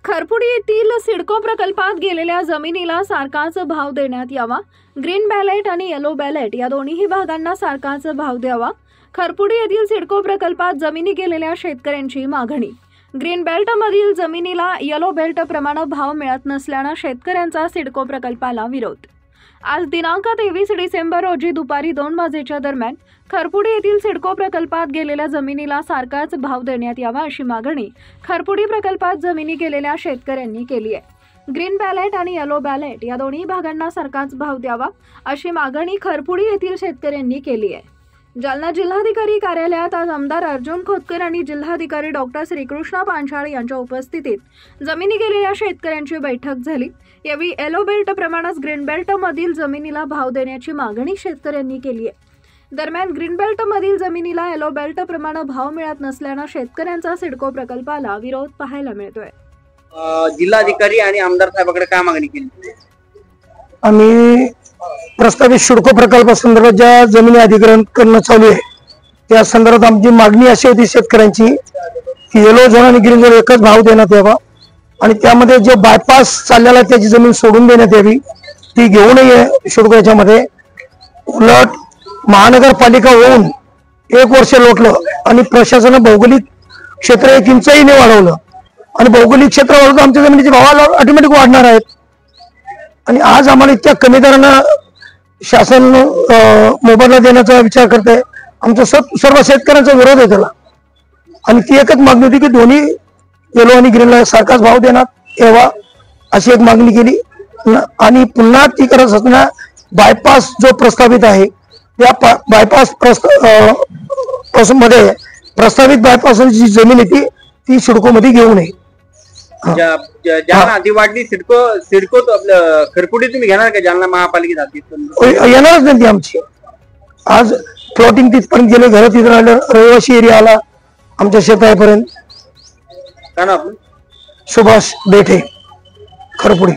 खरपुडी येथील सिडको प्रकल्पात गेलेल्या जमिनीला सारखाच भाव देण्यात यावा। ग्रीन बॅलेट आणि येलो बॅलेट या दोन्ही भागांना सारखाच भाव द्यावा। खरपुडी येथील सिडको प्रकल्पात जमिनी गेलेल्या शेतकऱ्यांची मागणी। ग्रीन बेल्ट मधील जमिनीला येलो बेल्ट प्रमाणे भाव मिळत नसल्याने शेतकऱ्यांचा सिडको प्रकल्पाला विरोध। आज दिनांक 23 डिसेंबर रोजी दुपारी 2 वाजेच्या दरम्यान खरपुडी येथील सिडको प्रकल्पात गेलेल्या जमिनीला सारखाच भाव देण्यात यावा अशी मागणी खरपुडी प्रकल्पात जमिनी गेलेल्या शेतकऱ्यांनी केली आहे। ग्रीन बॅलेट आणि येलो बॅलेट या दोन्ही भागांना सारखाच भाव द्यावा अशी मागणी खरपुडी येथील शेतकऱ्यांनी केली आहे। जालना जिल्हाधिकारी कार्यालयात आज आमदार अर्जुन खोतकर आणि जिल्हाधिकारी डॉक्टर श्रीकृष्ण पांचाळ यांच्या उपस्थितीत जमिनी गेलेल्या शेतकऱ्यांची बैठक झाली। यावेळी येलो बेल्ट प्रमाणेच ग्रीन बेल्ट मधील जमिनीला भाव देण्याची मागणी शेतकऱ्यांनी केली आहे। दरम्यान ग्रीन बेल्ट मधील जमिनीला येलो बेल्ट प्रमाणे भाव मिळत नसल्याने शेतकऱ्यांचा सिडको प्रकल्पाला विरोध पाहायला मिळतोय। जिल्हाधिकारी आणि आमदार साहेबांकडे काय मागणी केली? आम्ही प्रस्तावित सिडको प्रकल्पासंदर्भात ज्या जमिनी अधिग्रहण करणं चालू आहे त्या संदर्भात आमची मागणी अशी होती शेतकऱ्यांची की येलो झोन आणि ग्रीन झोन एकच भाव देण्यात यावा आणि त्यामध्ये जे बायपास चाललेला त्याची जमीन सोडून देण्यात यावी, ती घेऊ नये सिडको याच्यामध्ये। उलट महानगरपालिका होऊन 1 वर्ष लोटलं आणि प्रशासनाने भौगोलिक क्षेत्र 1 इंचही नाही वाढवलं आणि भौगोलिक क्षेत्र वाढवलं आमच्या जमिनीचे भाव ऑटोमॅटिक वाढणार आहेत। आणि आज आम्हाला इतक्या कमी दरानं शासन मोबदला देण्याचा विचार करते। आमचा सर्व शेतकऱ्यांचा विरोध आहे त्याला आणि ती एकच मागणी होती की दोन्ही येलो आणि ग्रीनला सारखाच भाव देण्यात यावा अशी एक मागणी केली। आणि पुन्हा ती करत असताना बायपास जो प्रस्तावित आहे त्या बायपास मध्ये प्रस्तावित बायपासची जमीन आहे ती सिडको मध्ये घेऊ नये। जालना आधी वाढली सिडको आपलं खरपुडी तुम्ही घेणार का? जालना महापालिकेत येणारच नाही ती आमची। आज प्लॉटिंग तिथपर्यंत गेले, घर तिथं राहिलं, रहिवासी एरिया आला आमच्या शेतापर्यंत। का ना आपण सुभाष बेठे खरपुडी।